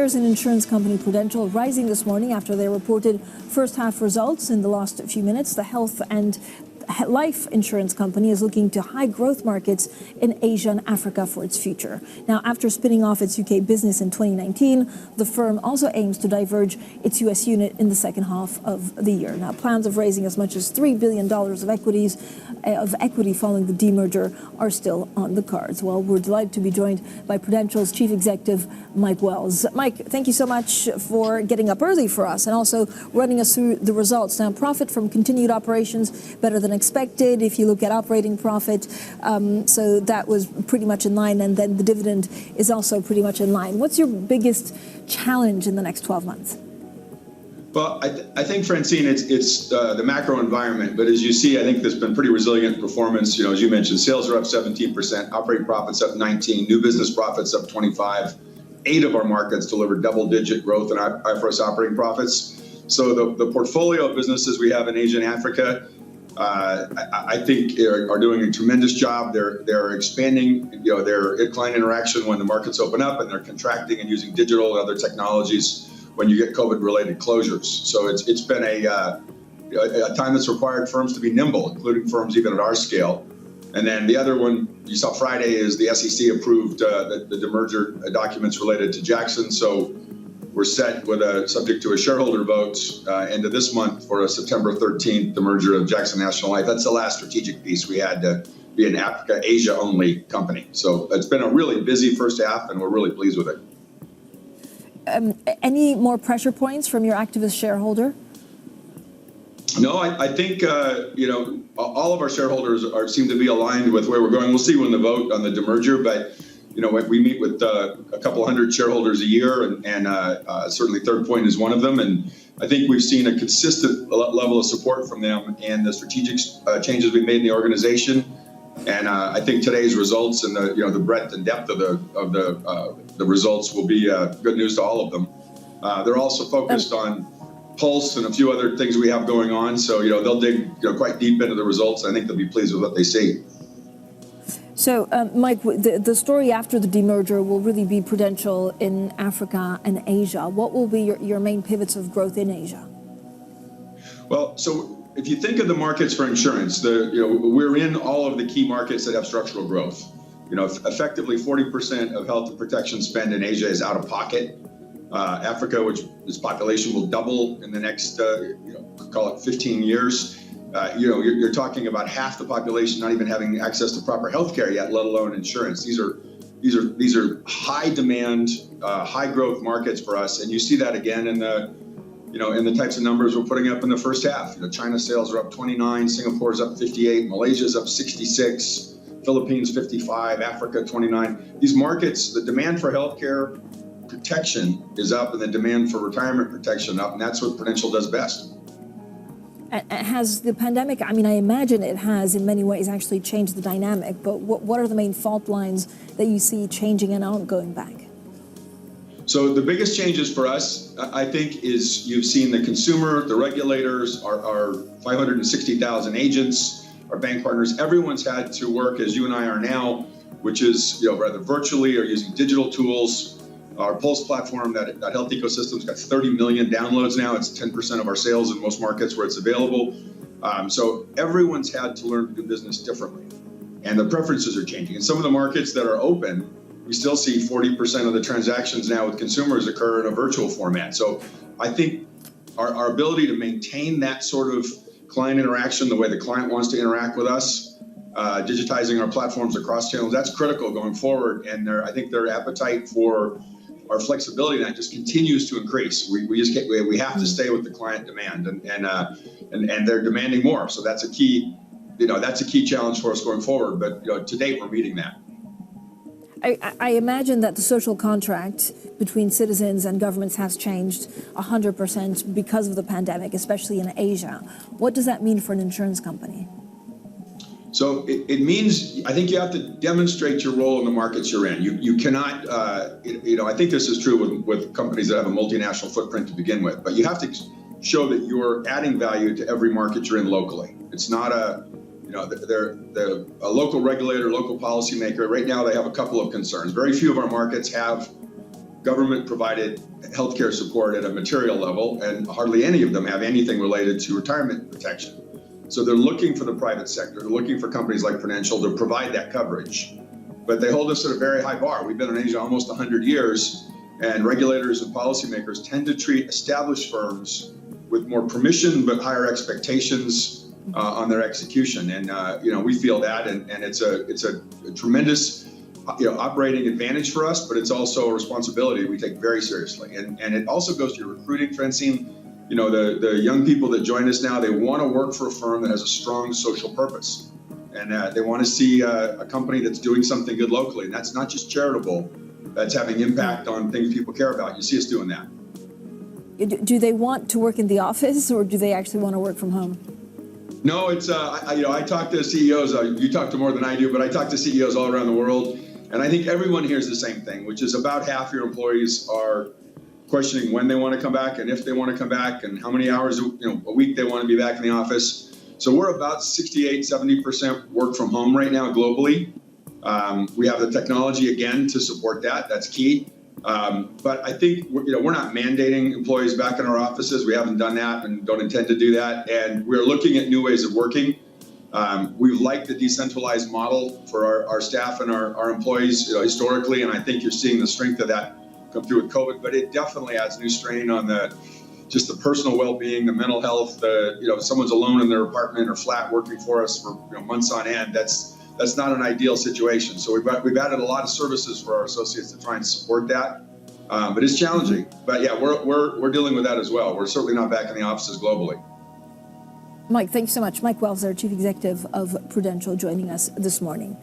Shares in insurance company Prudential rising this morning after they reported first half results in the last few minutes. The health and life insurance company is looking to high growth markets in Asia and Africa for its future. Now, after spinning off its UK business in 2019, the firm also aims to diverge its US unit in the second half of the year. Now, plans of raising as much as $3 billion of equity following the demerger are still on the cards. Well, we're delighted to be joined by Prudential's Chief Executive, Mike Wells. Mike, thank you so much for getting up early for us and also running us through the results. Now, profit from continued operations better than expected if you look at operating profit. So that was pretty much in line, and then the dividend is also pretty much in line. What's your biggest challenge in the next 12 months? Well, I think, Francine, it's the macro environment. But as you see, I think there's been pretty resilient performance. You know, as you mentioned, sales are up 17%, operating profits up 19%, new business profits up 25%. 8 of our markets delivered double-digit growth in IFRS operating profits. So the portfolio of businesses we have in Asia and Africa, I think are doing a tremendous job. They're expanding, you know, their client interaction when the markets open up, and they're contracting and using digital and other technologies when you get COVID-related closures. So it's been a time that's required firms to be nimble, including firms even at our scale. And then the other one you saw Friday is the SEC approved the demerger documents related to Jackson. So we're set with subject to a shareholder vote end of this month for a September 13th, the merger of Jackson National Life. That's the last strategic piece we had to be an Africa, Asia only company. So it's been a really busy first half, and we're really pleased with it. Any more pressure points from your activist shareholder? No, I think, you know, all of our shareholders seem to be aligned with where we're going. We'll see when the vote on the demerger, but, you know, we meet with a couple hundred shareholders a year, and certainly Third Point is one of them. And I think we've seen a consistent level of support from them and the strategic changes we've made in the organization. And I think today's results and the breadth and depth of the results will be good news to all of them. They're also focused on Pulse and a few other things we have going on. So, you know, they'll dig quite deep into the results. I think they'll be pleased with what they see. So, Mike, the story after the demerger will really be Prudential in Africa and Asia. What will be your main pivots of growth in Asia? Well, so if you think of the markets for insurance, we're in all of the key markets that have structural growth. You know, effectively 40% of health and protection spend in Asia is out of pocket. Africa, which its population will double in the next, call it 15 years. You're talking about half the population not even having access to proper health care yet, let alone insurance. These are high demand, high growth markets for us, and you see that again in the types of numbers we're putting up in the first half. You know, China sales are up 29, Singapore's up 58, Malaysia's up 66, Philippines 55, Africa 29. These markets, the demand for healthcare protection is up, and the demand for retirement protection up, and that's what Prudential does best. Has the pandemic, I mean, I imagine it has in many ways actually changed the dynamic, but what are the main fault lines that you see changing and aren't going back? So the biggest changes for us, I think, is you've seen the consumer, the regulators, our 560,000 agents, our bank partners, everyone's had to work as you and I are now, which is, rather virtually or using digital tools. Our Pulse platform, that health ecosystem's got 30 million downloads now. It's 10% of our sales in most markets where it's available. So everyone's had to learn to do business differently, and the preferences are changing. In some of the markets that are open, we still see 40% of the transactions now with consumers occur in a virtual format. So I think our ability to maintain that sort of client interaction, the way the client wants to interact with us, digitizing our platforms across channels, that's critical going forward. And I think their appetite for our flexibility that just continues to increase. We have to stay with the client demand, and they're demanding more. So that's a key challenge for us going forward. But to date, we're meeting that. I imagine that the social contract between citizens and governments has changed 100% because of the pandemic, especially in Asia. What does that mean for an insurance company? So it means, I think you have to demonstrate your role in the markets you're in. You cannot, I think this is true with companies that have a multinational footprint to begin with, but you have to show that you're adding value to every market you're in locally. It's not they're a local regulator, local policymaker. Right now they have a couple of concerns. Very few of our markets have government-provided healthcare support at a material level, and hardly any of them have anything related to retirement protection. So they're looking for the private sector, they're looking for companies like Prudential to provide that coverage. But they hold us at a very high bar. We've been in Asia almost 100 years, and regulators and policymakers tend to treat established firms with more permission but higher expectations on their execution. And we feel that, and it's a tremendous operating advantage for us, but it's also a responsibility we take very seriously. And it also goes to your recruiting, Francine. The young people that join us now, they want to work for a firm that has a strong social purpose. And they want to see a company that's doing something good locally. And that's not just charitable, that's having impact on things people care about. You see us doing that. Do they want to work in the office, or do they actually want to work from home? No, it's, I talk to CEOs, you talk to more than I do, but I talk to CEOs all around the world. And I think everyone hears the same thing, which is about half your employees are questioning when they want to come back and if they want to come back and how many hours a week they want to be back in the office. So we're about 68-70% work from home right now globally. We have the technology again to support that. That's key. But I think we're not mandating employees back in our offices. We haven't done that and don't intend to do that. And we're looking at new ways of working. We've liked the decentralized model for our staff and our employees historically, and I think you're seeing the strength of that come through with COVID. But it definitely adds new strain on the personal well-being, the mental health. If someone's alone in their apartment or flat working for us for months on end, that's not an ideal situation. So we've added a lot of services for our associates to try and support that. But it's challenging. But yeah, we're dealing with that as well. We're certainly not back in the offices globally. Mike, thank you so much. Mike Wells, our Chief Executive of Prudential, joining us this morning.